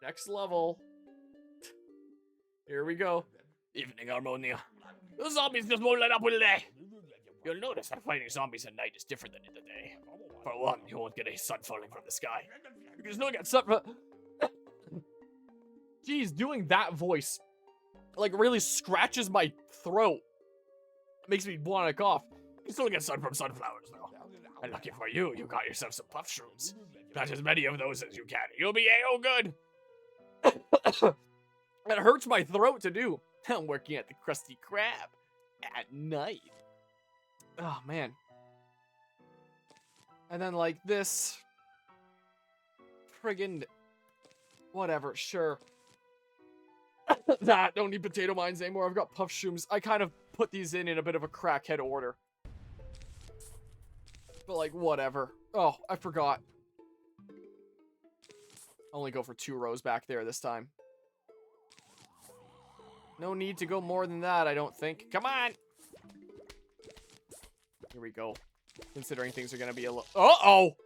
Next level. Here we go. Evening, Harmonia. The zombies just won't let up, will they? You'll notice that fighting zombies at night is different than in the day. For one, you won't get a sun falling from the sky. You can still get sun from... Jeez, doing that voice, like, really scratches my throat. It makes me want to cough. You can still get sun from sunflowers, though. And lucky for you, you got yourself some puff shrooms. Plant as many of those as you can. You'll be A-O good. It hurts my throat to do. I'm working at the Krusty Krab at night. Oh, man. And then, like, this. Friggin' whatever, sure. That, don't need potato mines anymore. I've got puff shrooms. I kind of put these in a bit of a crackhead order. But, like, whatever. Oh, I forgot. Only go for 2 rows back there this time. No need to go more than that, I don't think. Come on! Here we go. Considering things are going to be a little... Uh-oh!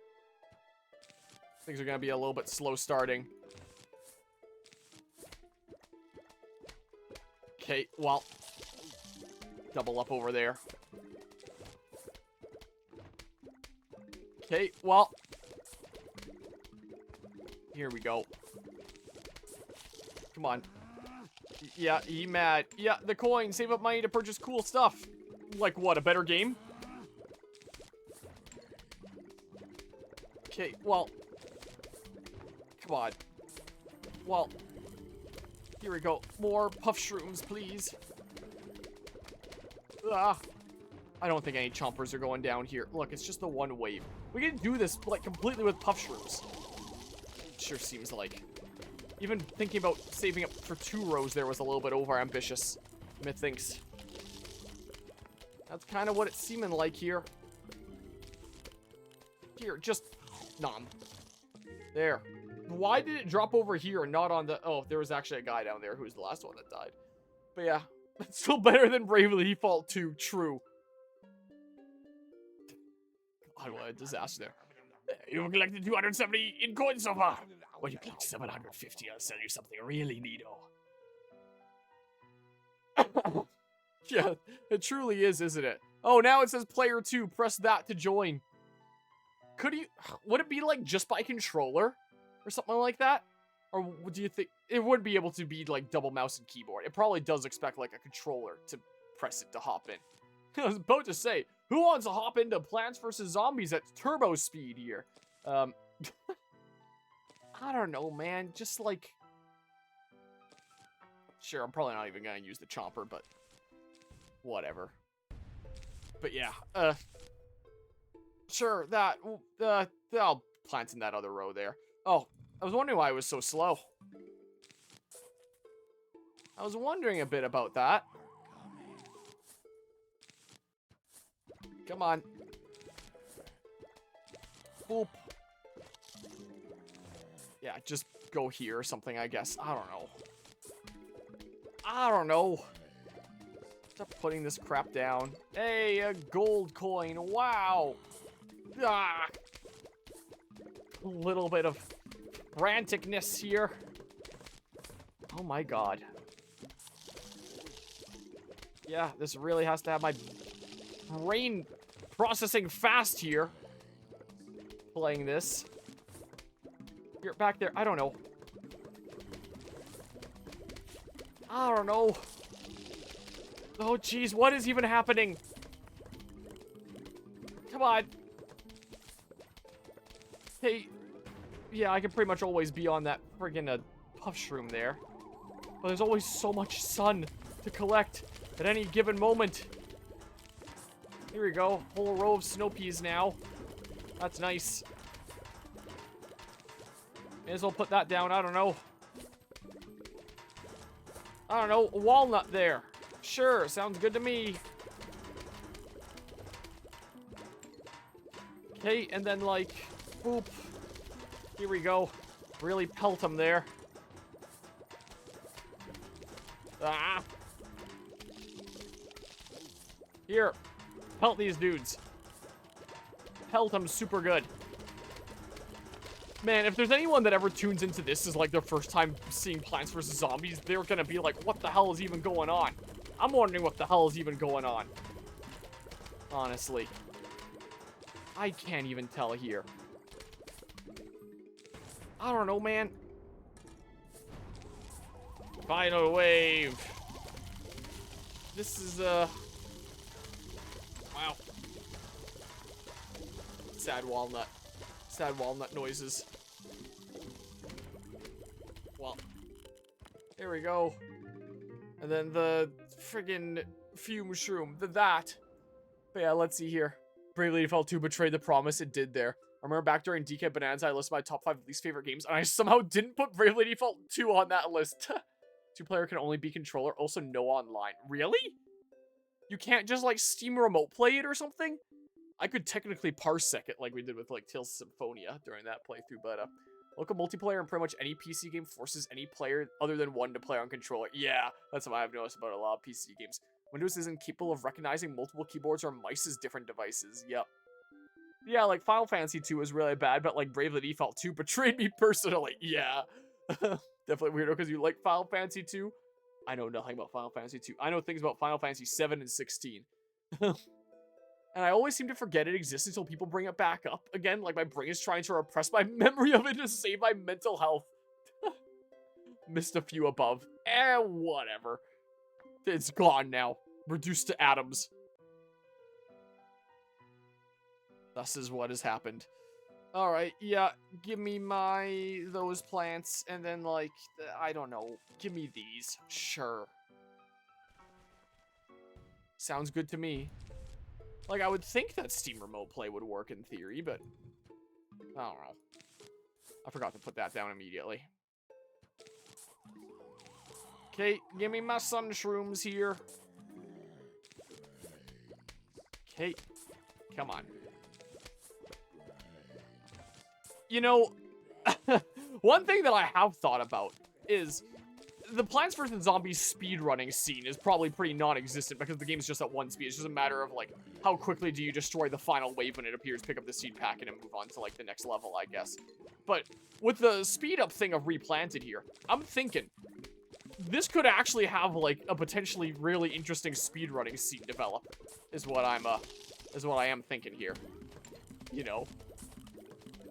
Things are going to be a little bit slow starting. Okay, well. Double up over there. Okay, well. Here we go. Come on. Yeah, he mad. Yeah, the coin. Save up money to purchase cool stuff. Like what, a better game? Okay, well. Come on. Well. Here we go. More puff shrooms, please. Ah. I don't think any chompers are going down here. Look, it's just the one wave. We can do this, like, completely with puff shrooms. Sure seems like. Even thinking about saving up for 2 rows there was a little bit over-ambitious, methinks. That's kind of what it's seeming like here. Here, just... nom. There. Why did it drop over here and not on the... Oh, there was actually a guy down there who was the last one that died. But yeah, that's still better than Bravely Default 2. True. God, what a disaster there. You've collected 270 in coins so far. When you collect 750, I'll sell you something really neato. Yeah, it truly is, isn't it? Oh, now it says player 2. Press that to join. Could you... Would it be, like, just by controller? Or something like that? Or do you think... It would be able to be, like, double mouse and keyboard. It probably does expect, like, a controller to press it to hop in. I was about to say, who wants to hop into Plants vs. Zombies at turbo speed here? I don't know, man. Just, like... Sure, I'm probably not even going to use the chomper, but... Whatever. But yeah, sure, that... I'll plant in that other row there. Oh, I was wondering why it was so slow. I was wondering a bit about that. Come on. Boop. Yeah, just go here or something, I guess. I don't know. I don't know. Stop putting this crap down. Hey, a gold coin. Wow. Ah. A little bit of franticness here. Oh my god. Yeah, this really has to have my brain processing fast here. Playing this. You're back there. I don't know. I don't know. Oh, jeez. What is even happening? Come on. Hey. Yeah, I can pretty much always be on that friggin' puff shroom there. But there's always so much sun to collect at any given moment. Here we go. Whole row of snow peas now. That's nice. May as well put that down. I don't know. I don't know. A walnut there. Sure. Sounds good to me. Okay, and then, like, boop. Here we go. Really pelt them there. Ah. Here. Pelt these dudes. Pelt them super good. Man, if there's anyone that ever tunes into this as like their first time seeing Plants vs. Zombies, they're gonna be like, what the hell is even going on? I'm wondering what the hell is even going on. Honestly. I can't even tell here. I don't know, man. Final wave. This is, wow. Sad walnut. Sad walnut noises. Well, there we go. And then the friggin' fume shroom. That. But yeah, let's see here. Bravely Default 2 betrayed the promise it did there. I remember back during DK Bonanza, I listed my top 5 least favorite games, and I somehow didn't put Bravely Default 2 on that list. 2-player can only be controller, also no online. Really? You can't just, like, Steam remote play it or something? I could technically parsec it like we did with, like, Tales of Symphonia during that playthrough, but, local multiplayer in pretty much any PC game forces any player other than one to play on controller. Yeah, that's what I've noticed about a lot of PC games. Windows isn't capable of recognizing multiple keyboards or mice as different devices. Yep. Yeah, like, Final Fantasy 2 was really bad, but, like, Bravely Default 2 betrayed me personally. Yeah. Definitely weirdo because you like Final Fantasy 2. I know nothing about Final Fantasy 2. I know things about Final Fantasy 7 and 16. And I always seem to forget it exists until people bring it back up again. Like, my brain is trying to repress my memory of it to save my mental health. Missed a few above. Whatever. It's gone now. Reduced to atoms. Thus is what has happened. Alright, yeah. Give me those plants. And then, like, I don't know. Give me these. Sure. Sounds good to me. Like, I would think that Steam Remote Play would work in theory, but I don't know. I forgot to put that down immediately. Okay, give me my sun shrooms here. Okay, come on. You know, one thing that I have thought about is the Plants vs. Zombies speedrunning scene is probably pretty non-existent because the game's just at one speed. It's just a matter of, like, how quickly do you destroy the final wave when it appears, pick up the seed packet, and move on to, like, the next level, I guess. But with the speed-up thing of Replanted here, I'm thinking this could actually have, like, a potentially really interesting speedrunning scene develop, is what I am thinking here. You know?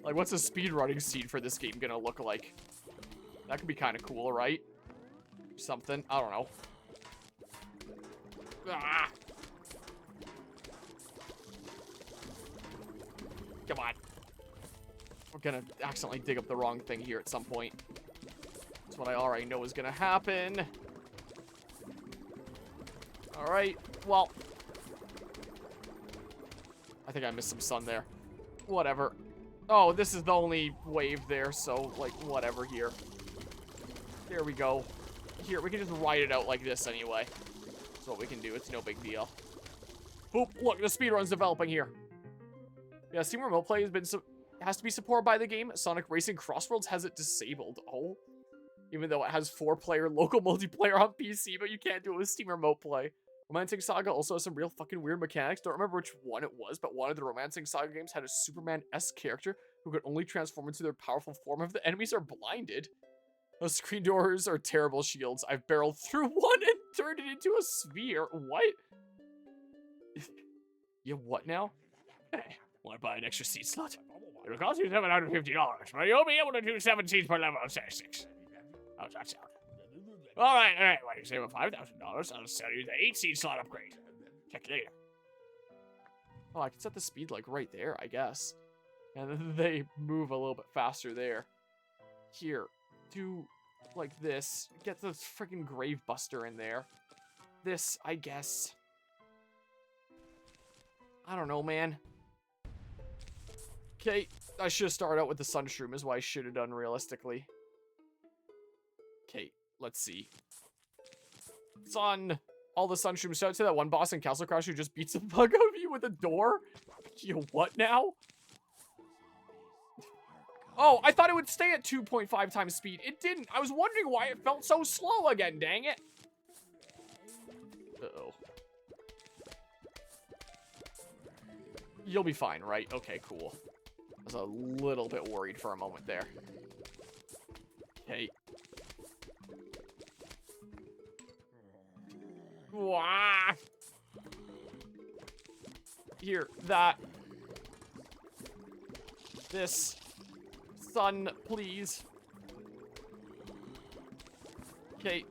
Like, what's a speedrunning scene for this game gonna look like? That could be kind of cool, right? Something. I don't know. Ah! Come on. We're gonna accidentally dig up the wrong thing here at some point. That's what I already know is gonna happen. Alright, well. I think I missed some sun there. Whatever. Oh, this is the only wave there, so, like, whatever here. There we go. Here, we can just ride it out like this anyway. That's what we can do. It's no big deal. Boop, look, the speedrun's developing here. Yeah, Steam Remote Play has to be supported by the game. Sonic Racing Crossworlds has it disabled. Oh. Even though it has 4-player local multiplayer on PC, but you can't do it with Steam Remote Play. Romancing Saga also has some real fucking weird mechanics. Don't remember which one it was, but one of the Romancing Saga games had a Superman-esque character who could only transform into their powerful form if the enemies are blinded. Those screen doors are terrible shields. I've barreled through one and turned it into a sphere. What? You what now? Hey, want to buy an extra seat slot? It'll cost you $750, but you'll be able to do 7 seats per level of 6. How's that sound? Alright, when you save $5,000, I'll sell you the 8-seat slot upgrade. Check later. Oh, I can set the speed, like, right there, I guess. And then they move a little bit faster there. Here. Do like this. Get the freaking Grave Buster in there. This, I guess. I don't know, man. Okay, I should have started out with the Sun Shroom is what I should have done realistically. Okay, let's see. Sun. All the Sun Shrooms. Shout out to that one boss in Castle Crash who just beats the fuck out of you with a door. You what now? Oh, I thought it would stay at 2.5 times speed. It didn't. I was wondering why it felt so slow again, dang it. Uh-oh. You'll be fine, right? Okay, cool. I was a little bit worried for a moment there. Okay. Wah! Here, that. This. Sun, please. Okay,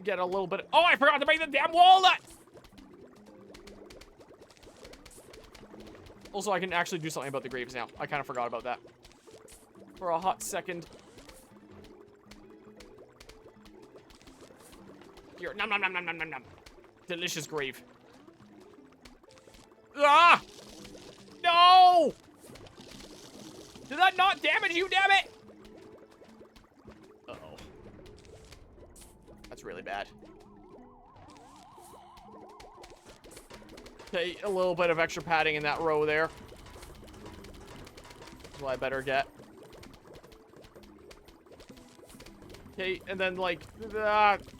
get a little bit. Oh, I forgot to make the damn walnut! Also, I can actually do something about the graves now. I kind of forgot about that. For a hot second. Here, nom nom nom nom nom nom nom. Delicious grave. Ah! No! Did that not damage you, damn it? Uh-oh. That's really bad. Okay, a little bit of extra padding in that row there. That's what I better get. Okay, and then, like,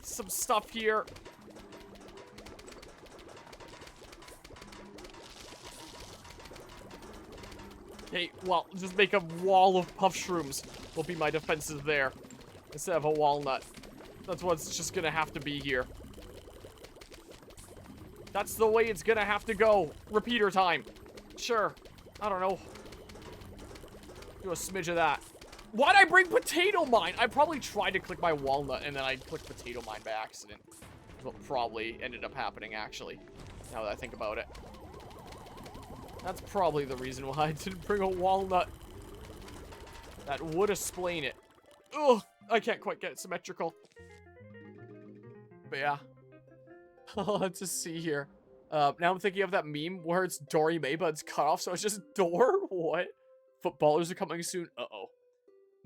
some stuff here. Okay, well, just make a wall of puff shrooms will be my defenses there. Instead of a walnut. That's what's just gonna have to be here. That's the way it's gonna have to go. Repeater time. Sure. I don't know. Do a smidge of that. Why'd I bring potato mine? I probably tried to click my walnut and then I clicked potato mine by accident. That's what probably ended up happening, actually. Now that I think about it. That's probably the reason why I didn't bring a walnut. That would explain it. Ugh, I can't quite get it symmetrical. But yeah. Let's just see here. Now I'm thinking of that meme where it's Dory May, but it's cut off, so it's just Door? What? Footballers are coming soon? Uh-oh.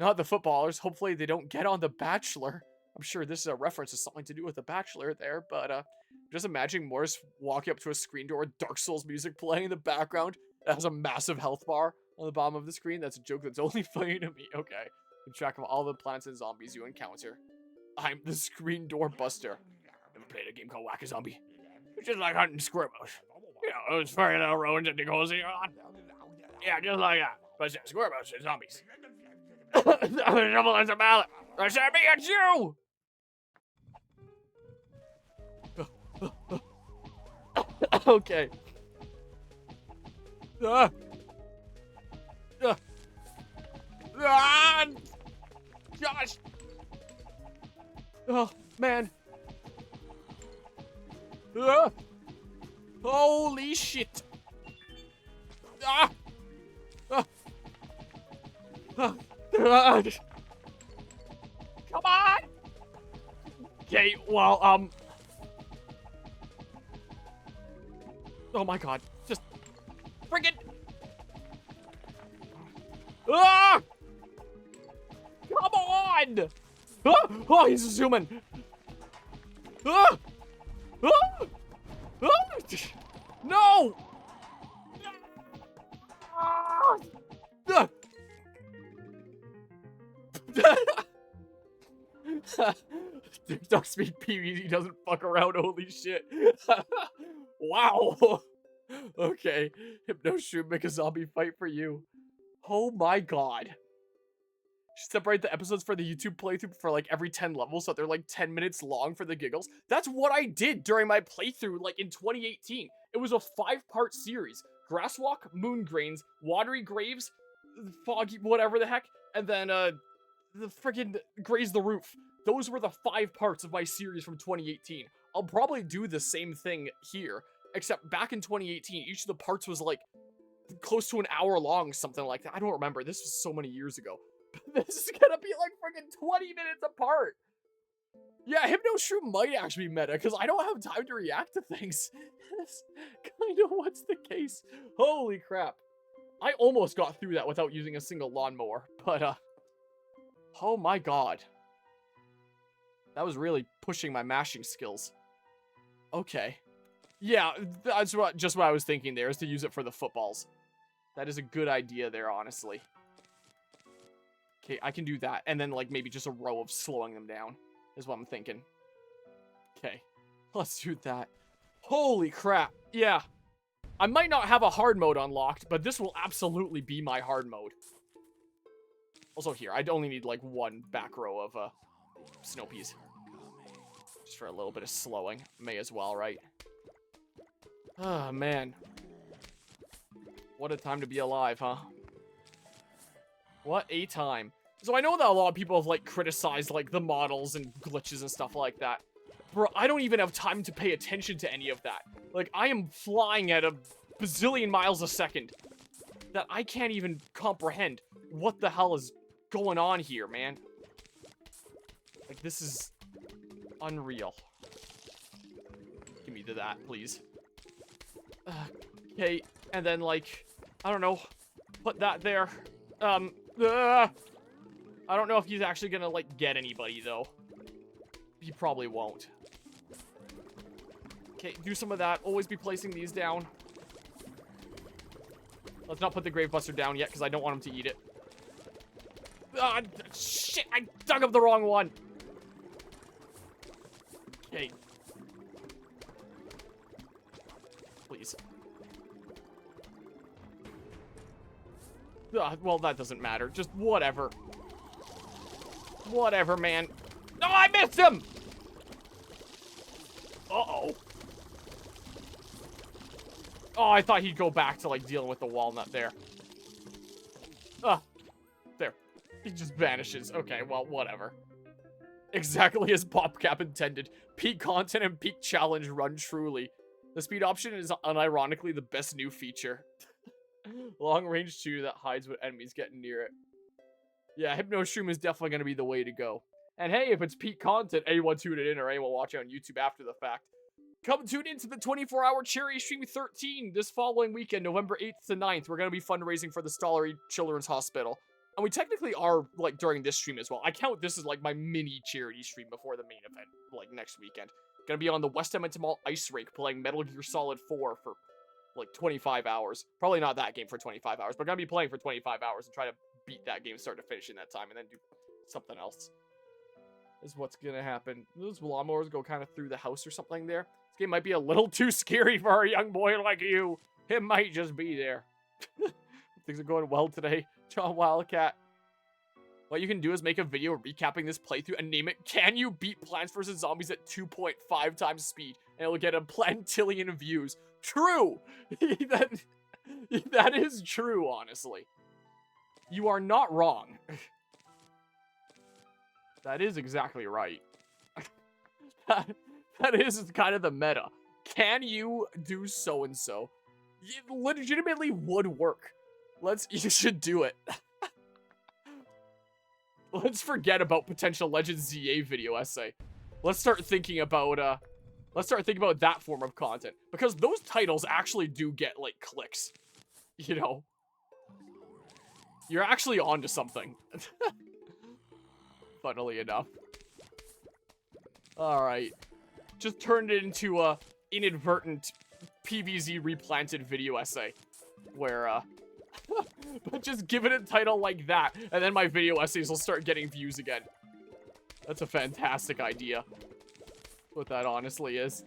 Not the footballers. Hopefully they don't get on The Bachelor. I'm sure this is a reference to something to do with The Bachelor there, but just imagining Morris walking up to a screen door with Dark Souls music playing in the background. That has a massive health bar on the bottom of the screen. That's a joke that's only funny to me. Okay. Keep track of all the plants and zombies you encounter. I'm the screen door buster. Ever played a game called Whack-A-Zombie? It's just like hunting squirrels. You know, those furry little rodents that they go see on. Yeah, just like that. But yeah, squirrels and zombies. Double as a mallet. I said me and you! Okay. Gosh! Oh, man. Holy shit. Come on! Okay, well, oh my god. Just friggin' ah! Come on! Ah! Oh, he's zooming. Ah! Ah! Ah! No! Ah! Ah! TikTok speak PvZ, he doesn't fuck around, holy shit. Wow. Okay. Hypno shoot, make a zombie fight for you. Oh my god. Separate the episodes for the YouTube playthrough for like every 10 levels so they're like 10 minutes long for the giggles. That's what I did during my playthrough like in 2018. It was a 5-part series. Grasswalk, Moon Grains, Watery Graves, Foggy, whatever the heck, and then the friggin' Graze the Roof. Those were the 5 parts of my series from 2018. I'll probably do the same thing here, except back in 2018, each of the parts was like close to an hour long, something like that. I don't remember. This was so many years ago. This is gonna be like freaking 20 minutes apart. Yeah, Hypno Shroom might actually be meta, because I don't have time to react to things. That's kind of what's the case. Holy crap. I almost got through that without using a single lawnmower, but, oh my god. That was really pushing my mashing skills. Okay. Yeah, that's just what I was thinking there, is to use it for the footballs. That is a good idea there, honestly. Okay, I can do that. And then, like, maybe just a row of slowing them down is what I'm thinking. Okay, let's do that. Holy crap. Yeah. I might not have a hard mode unlocked, but this will absolutely be my hard mode. Also here, I'd only need like one back row of snow peas. Just for a little bit of slowing. May as well, right? Oh, man. What a time to be alive, huh? What a time. So I know that a lot of people have, like, criticized, like, the models and glitches and stuff like that. Bro, I don't even have time to pay attention to any of that. Like, I am flying at a bazillion miles a second. That I can't even comprehend what the hell is going on here, man. Like, this is unreal. Give me to that, please. Okay, and then, like, I don't know. Put that there. I don't know if he's actually gonna, like, get anybody, though. He probably won't. Okay, do some of that. Always be placing these down. Let's not put the Grave Buster down yet, because I don't want him to eat it. Ah, shit! I dug up the wrong one! Okay. Please. Well, that doesn't matter. Just whatever. Whatever, man. No, I missed him! Uh-oh. Oh, I thought he'd go back to, like, dealing with the walnut there. There. He just vanishes. Okay, well, whatever. Exactly as Popcap intended. Peak content and peak challenge run truly. The speed option is unironically the best new feature. Long range 2 that hides when enemies get near it. Yeah, Hypno Stream is definitely going to be the way to go. And hey, if it's peak content, anyone tune it in or anyone watching on YouTube after the fact, come tune into the 24-hour Charity Stream 13 this following weekend, November 8th to 9th. We're going to be fundraising for the Stollery Children's Hospital. And we technically are, like, during this stream as well. I count this as, like, my mini charity stream before the main event, like, next weekend. Gonna be on the West Edmonton Mall Ice Rink playing Metal Gear Solid 4 for, like, 25 hours. Probably not that game for 25 hours, but gonna be playing for 25 hours and try to beat that game start to finish in that time and then do something else. This is what's gonna happen. Those lawnmowers go kind of through the house or something there. This game might be a little too scary for a young boy like you. It might just be there. Things are going well today. John Wildcat. What you can do is make a video recapping this playthrough and name it, Can You Beat Plants vs. Zombies at 2.5 times speed? And it'll get a plantillion views. True! that is true, honestly. You are not wrong. That is exactly right. That is kind of the meta. Can you do so-and-so? It legitimately would work. You should do it. Let's forget about potential Legends ZA video essay. Let's start thinking about that form of content. Because those titles actually do get, like, clicks. You know? You're actually onto something. Funnily enough. Alright. Just turned it into a inadvertent PVZ Replanted video essay. Where, but just give it a title like that, and then my video essays will start getting views again. That's a fantastic idea. What that honestly is.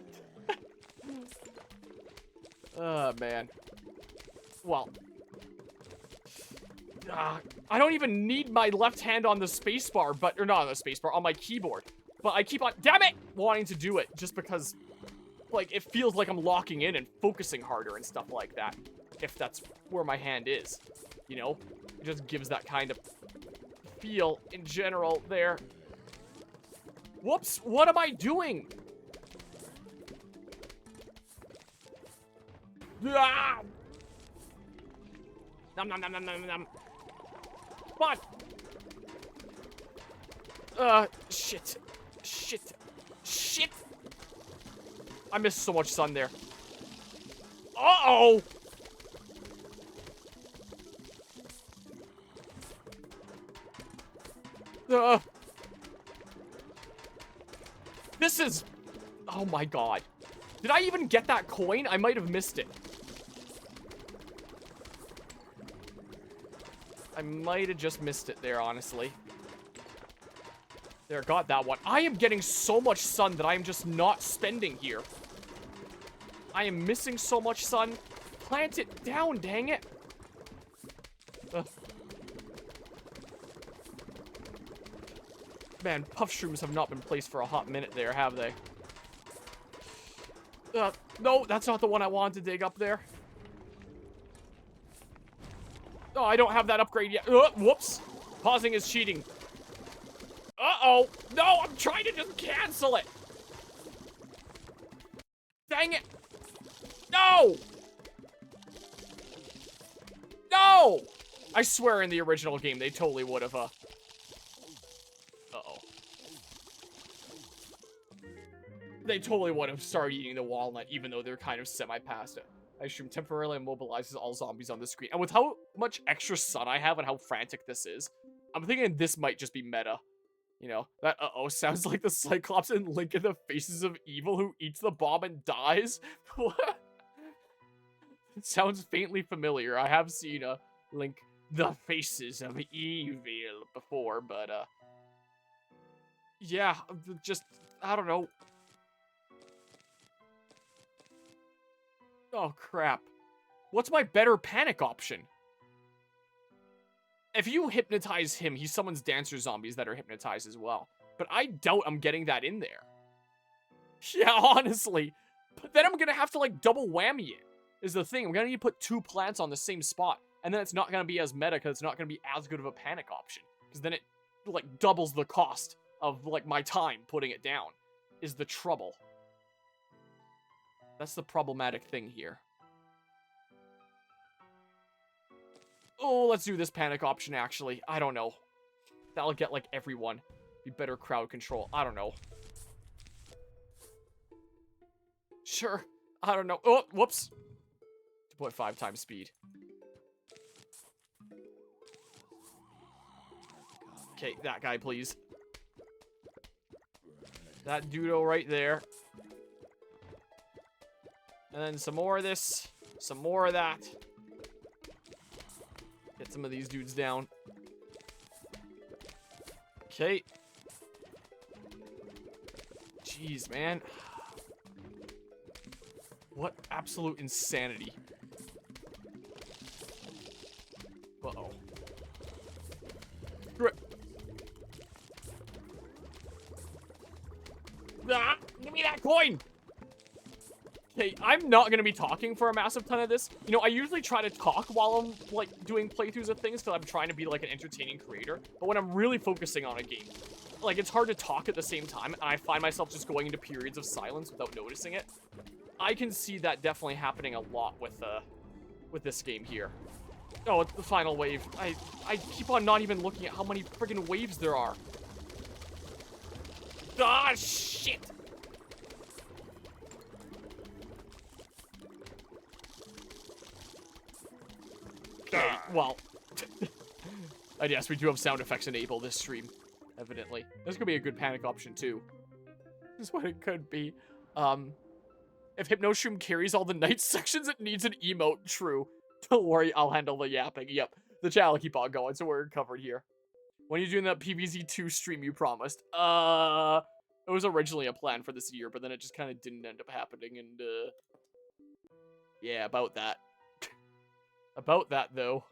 Oh, man. Well. I don't even need my left hand on the spacebar, or not on the spacebar, on my keyboard. But I keep on, damn it, wanting to do it, just because, like, it feels like I'm locking in and focusing harder and stuff like that. If that's where my hand is, you know? It just gives that kind of feel in general there. Whoops, what am I doing? Ah! Nom nom nom nom nom nom. Come on! Shit. Shit. Shit! I missed so much sun there. Uh-oh! This is... Oh my god. Did I even get that coin? I might have missed it. I might have just missed it there, honestly. There, got that one. I am getting so much sun that I am just not spending here. I am missing so much sun. plant it down, dang it. Ugh. Man, puff shrooms have not been placed for a hot minute there, have they? No, that's not the one I wanted to dig up there. Oh, I don't have that upgrade yet. Whoops. Pausing is cheating. Uh-oh. No, I'm trying to just cancel it. Dang it. No. No. I swear in the original game, they totally would have, Uh-oh. They totally would have started eating the walnut, even though they're kind of semi-past it. I assume temporarily immobilizes all zombies on the screen. And with how much extra sun I have and how frantic this is, I'm thinking this might just be meta. You know, that uh-oh sounds like the Cyclops and Link in the Faces of Evil who eats the bomb and dies. What? It sounds faintly familiar. I have seen Link the Faces of Evil before, but yeah, just, I don't know. Oh, crap. What's my better panic option? If you hypnotize him, he summons dancer zombies that are hypnotized as well. But I doubt I'm getting that in there. Yeah, honestly. But then I'm going to have to, like, double whammy it, is the thing. I'm going to need to put 2 plants on the same spot. And then it's not going to be as meta, because it's not going to be as good of a panic option. Because then it, like, doubles the cost of, like, my time putting it down, is the trouble. That's the problematic thing here. Oh, let's do this panic option, actually. I don't know. That'll get, like, everyone. Be better crowd control. I don't know. Sure. I don't know. Oh, whoops. 2.5 times speed. Okay, that guy, please. That dudo right there. And then some more of this. Some more of that. Get some of these dudes down. Okay. Jeez, man. What absolute insanity. Uh-oh. Ah, give me that coin! Okay, I'm not going to be talking for a massive ton of this. You know, I usually try to talk while I'm, like, doing playthroughs of things because I'm trying to be, like, an entertaining creator. But when I'm really focusing on a game, like, it's hard to talk at the same time, and I find myself just going into periods of silence without noticing it. I can see that definitely happening a lot with this game here. Oh, it's the final wave. I keep on not even looking at how many friggin' waves there are. Ah, shit! Okay, well. And yes, we do have sound effects enabled this stream, evidently. This could be a good panic option, too. This is what it could be. If Hypnoshroom carries all the night sections, it needs an emote. True. Don't worry, I'll handle the yapping. Yep, the chat will keep on going, so we're covered here. When are you doing that PVZ2 stream you promised? It was originally a plan for this year, but then it just kind of didn't end up happening, and, yeah, about that. About that, though.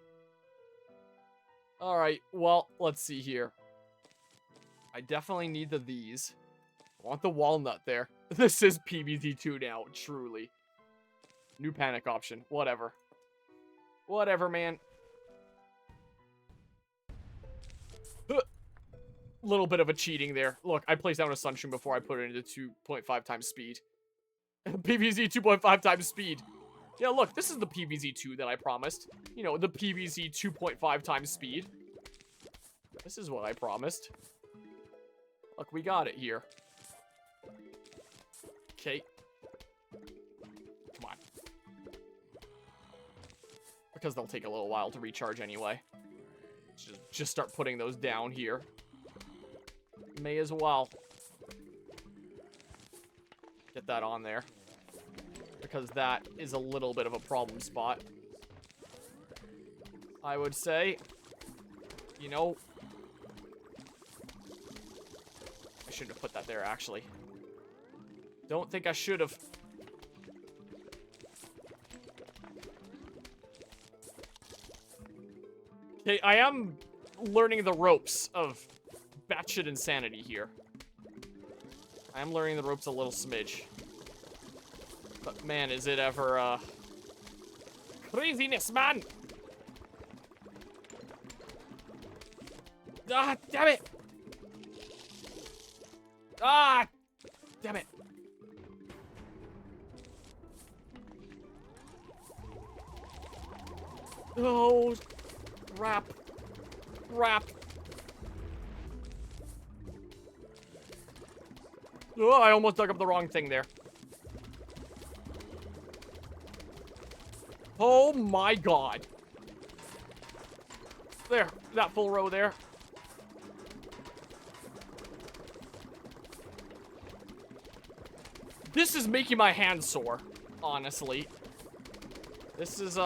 Alright, well, let's see here. I definitely need these. I want the walnut there. This is PVZ2 now, truly. New panic option. Whatever. Whatever, man. Little bit of a cheating there. Look, I placed down a sunshine before I put it into 2.5 times speed. PVZ 2.5 times speed. Yeah, look, this is the PVZ2 that I promised. You know, the PVZ 2.5 times speed. This is what I promised. Look, we got it here. Okay. Come on. Because they'll take a little while to recharge anyway. Just start putting those down here. May as well. Get that on there. Because that is a little bit of a problem spot. I would say. You know. I shouldn't have put that there, actually. Don't think I should have. Okay, I am learning the ropes of batshit insanity here. I am learning the ropes a little smidge. But man, is it ever, craziness, man! Ah, damn it! Ah, damn it! Oh, crap. Crap. Oh, I almost dug up the wrong thing there. Oh my god. There, that full row there. This is making my hand sore, honestly. This is,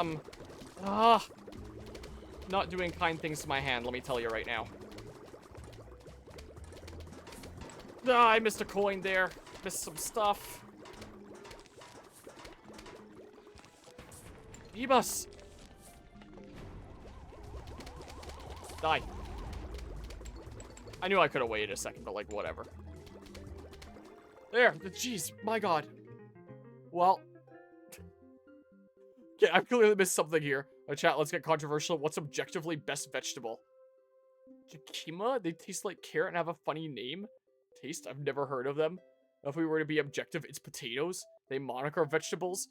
not doing kind things to my hand, let me tell you right now. Ah, I missed a coin there. Missed some stuff. Ebus! Die. I knew I could have waited a second, but like, whatever. There, jeez, my god. Well. Okay, I've clearly missed something here. Chat, let's get controversial. What's objectively best vegetable? Jicama? They taste like carrot and have a funny name? Taste? I've never heard of them. If we were to be objective, it's potatoes. They moniker vegetables.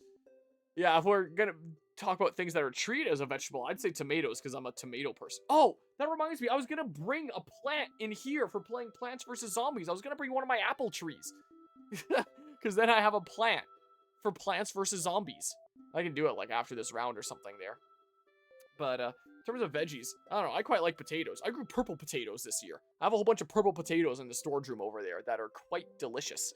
Yeah, if we're gonna talk about things that are treated as a vegetable, I'd say tomatoes, because I'm a tomato person. Oh, that reminds me, I was gonna bring a plant in here for playing Plants vs. Zombies. I was gonna bring one of my apple trees. Because then I have a plant for Plants vs. Zombies. I can do it, like, after this round or something there. But, in terms of veggies, I don't know, I quite like potatoes. I grew purple potatoes this year. I have a whole bunch of purple potatoes in the storage room over there that are quite delicious.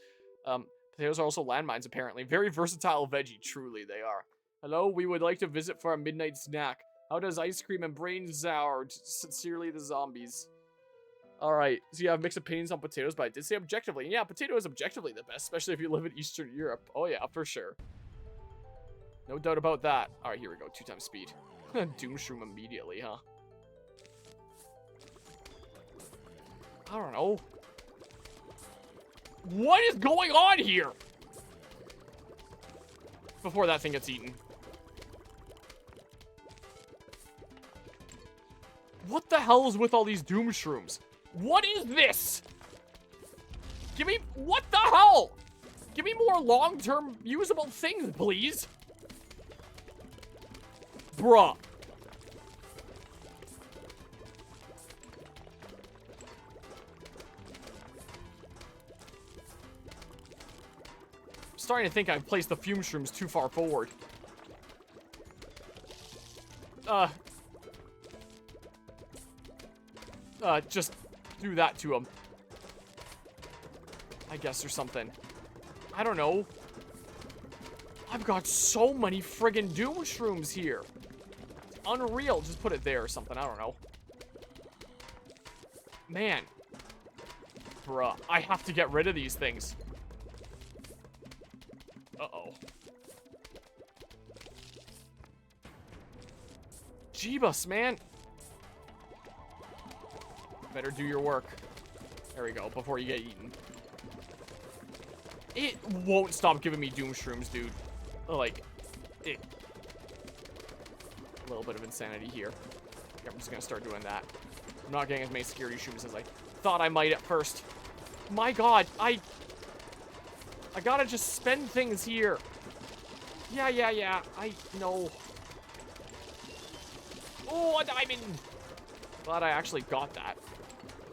Potatoes are also landmines, apparently. Very versatile veggie, truly they are. Hello, we would like to visit for a midnight snack. How does ice cream and brain sour? Sincerely, the zombies. Alright, so you have mixed opinions on potatoes, but I did say objectively. Yeah, potato is objectively the best, especially if you live in Eastern Europe. Oh yeah, for sure. No doubt about that. Alright, here we go. 2 times speed. Doomshroom immediately, huh? I don't know. What is going on here? Before that thing gets eaten. What the hell is with all these Doomshrooms? What is this? Give me... What the hell? Give me more long-term usable things, please. Bruh. I'm starting to think I've placed the fume shrooms too far forward. Just do that to him. I guess, or something. I don't know. I've got so many friggin' Doom Shrooms here. It's unreal. Just put it there or something. I don't know. Man. Bruh. I have to get rid of these things. Uh-oh. Jeebus, man. Better do your work. There we go, before you get eaten. It won't stop giving me Doom Shrooms, dude. Like, it... A little bit of insanity here. Yeah, I'm just gonna start doing that. I'm not getting as many security shrooms as I thought I might at first. My god, I gotta just spend things here. Yeah. I know. Oh, a diamond! Glad I actually got that.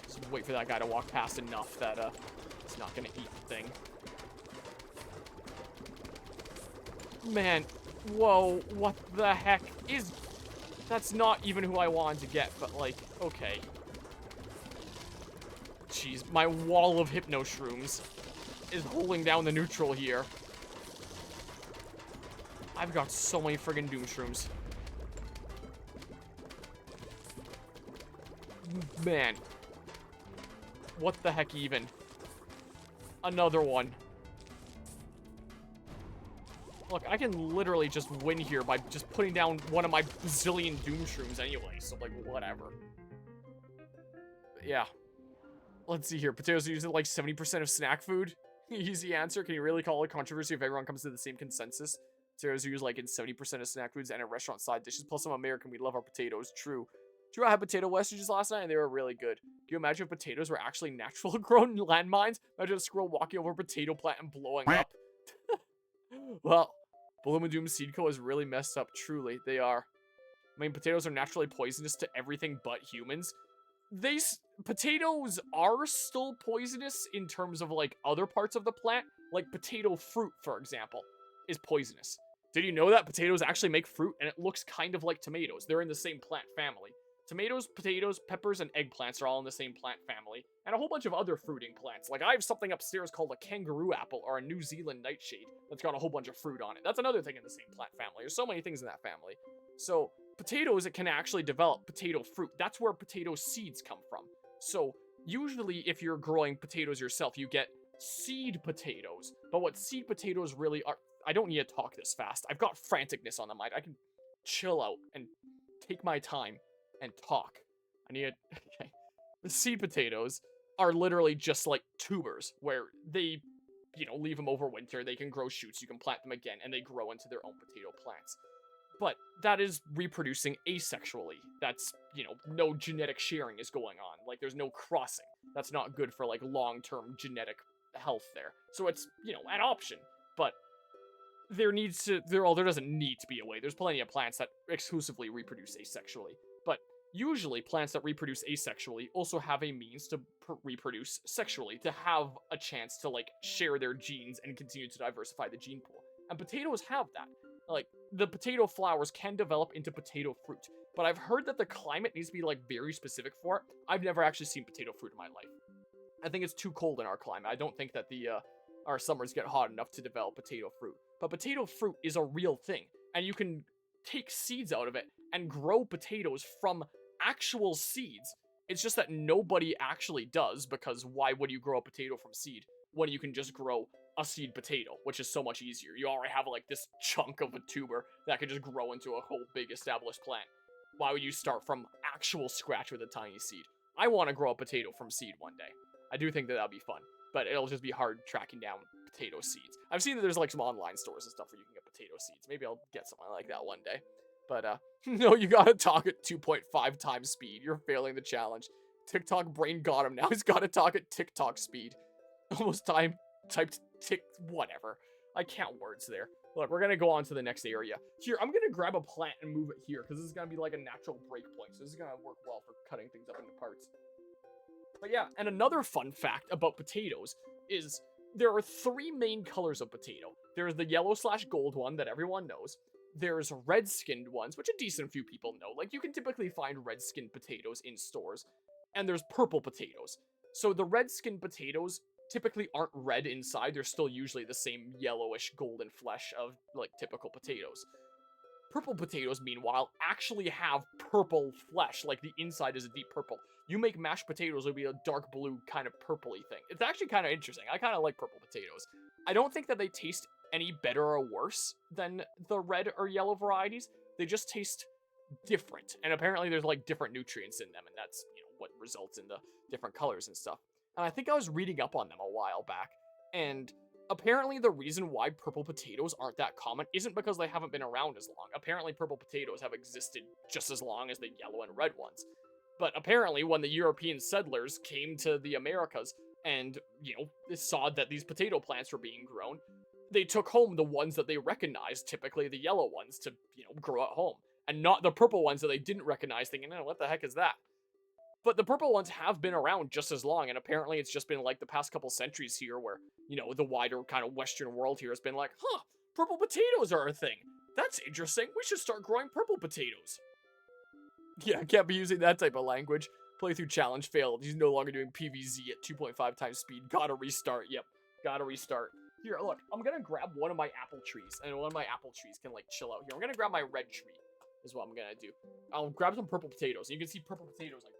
Just wait for that guy to walk past enough that, it's not gonna eat the thing. Man, whoa, what the heck is... That's not even who I wanted to get, but, like, okay. Jeez, my wall of Hypno Shrooms is holding down the neutral here. I've got so many friggin' Doom Shrooms. Man. What the heck even? Another one. Look, I can literally just win here by just putting down one of my bazillion doom shrooms anyway, so, like, whatever. But yeah. Let's see here. Potatoes are usually like 70% of snack food. Easy answer. Can you really call it controversy if everyone comes to the same consensus? Potatoes are used like in 70% of snack foods and at restaurant side dishes. Plus, I'm American. We love our potatoes. True. True, I had potato wedges last night and they were really good. Do you imagine if potatoes were actually natural grown landmines? Imagine a squirrel walking over a potato plant and blowing up. Well, Bloom and Doom Seed Co. is really messed up. Truly, they are. I mean, potatoes are naturally poisonous to everything but humans. Potatoes are still poisonous in terms of, like, other parts of the plant. Like, potato fruit, for example, is poisonous. Did you know that potatoes actually make fruit and it looks kind of like tomatoes? They're in the same plant family. Tomatoes, potatoes, peppers, and eggplants are all in the same plant family, and a whole bunch of other fruiting plants. Like, I have something upstairs called a kangaroo apple or a New Zealand nightshade that's got a whole bunch of fruit on it. That's another thing in the same plant family. There's so many things in that family. So, potatoes, it can actually develop potato fruit. That's where potato seeds come from. So, usually if you're growing potatoes yourself, you get seed potatoes. But what seed potatoes really are... I don't need to talk this fast. I've got franticness on the mind. I can chill out and take my time and talk. I need to... Okay. The seed potatoes are literally just like tubers, where they, you know, leave them over winter. They can grow shoots. You can plant them again, and they grow into their own potato plants. But that is reproducing asexually. That's, you know, no genetic sharing is going on. Like, there's no crossing. That's not good for, like, long-term genetic health there. So it's, you know, an option. But there doesn't need to be a way. There's plenty of plants that exclusively reproduce asexually. But usually, plants that reproduce asexually also have a means to reproduce sexually, to have a chance to, like, share their genes and continue to diversify the gene pool. And potatoes have that. Like, the potato flowers can develop into potato fruit, but I've heard that the climate needs to be, like, very specific for it. I've never actually seen potato fruit in my life. I think it's too cold in our climate. I don't think that our summers get hot enough to develop potato fruit. But potato fruit is a real thing, and you can take seeds out of it and grow potatoes from actual seeds. It's just that nobody actually does, because why would you grow a potato from seed when you can just grow a seed potato, which is so much easier? You already have, like, this chunk of a tuber that could just grow into a whole big established plant. Why would you start from actual scratch with a tiny seed? I want to grow a potato from seed one day. I do think that that'll be fun, but it'll just be hard tracking down potato seeds. I've seen that there's, like, some online stores and stuff where you can get potato seeds. Maybe I'll get something like that one day. But, no, you gotta talk at 2.5 times speed. You're failing the challenge. TikTok brain got him. Now he's gotta talk at TikTok speed. Almost typed whatever. I count words there. Look, we're gonna go on to the next area. Here, I'm gonna grab a plant and move it here, because this is gonna be like a natural break point. So this is gonna work well for cutting things up into parts. But yeah, and another fun fact about potatoes is there are three main colors of potato. There's the yellow/gold one that everyone knows. There's red-skinned ones, which a decent few people know. Like, you can typically find red-skinned potatoes in stores. And there's purple potatoes. So the red-skinned potatoes typically aren't red inside. They're still usually the same yellowish golden flesh of, like, typical potatoes. Purple potatoes, meanwhile, actually have purple flesh. Like, the inside is a deep purple. You make mashed potatoes, it'll be a dark blue kind of purpley thing. It's actually kind of interesting. I kind of like purple potatoes. I don't think that they taste any better or worse than the red or yellow varieties. They just taste different. And apparently there's, like, different nutrients in them, and that's, you know, what results in the different colors and stuff. And I think I was reading up on them a while back, and apparently the reason why purple potatoes aren't that common isn't because they haven't been around as long. Apparently purple potatoes have existed just as long as the yellow and red ones. But apparently when the European settlers came to the Americas and, you know, they saw that these potato plants were being grown, they took home the ones that they recognized, typically the yellow ones, to, you know, grow at home. And not the purple ones that they didn't recognize, thinking, oh, what the heck is that? But the purple ones have been around just as long, and apparently it's just been like the past couple centuries here where, you know, the wider kind of Western world here has been like, huh, purple potatoes are a thing. That's interesting. We should start growing purple potatoes. Yeah, can't be using that type of language. Playthrough challenge failed. He's no longer doing PVZ at 2.5 times speed. Gotta restart. Yep, gotta restart. Here, look, I'm gonna grab one of my apple trees, and one of my apple trees can, like, chill out here. I'm gonna grab my red tree, is what I'm gonna do. I'll grab some purple potatoes. You can see purple potatoes, like,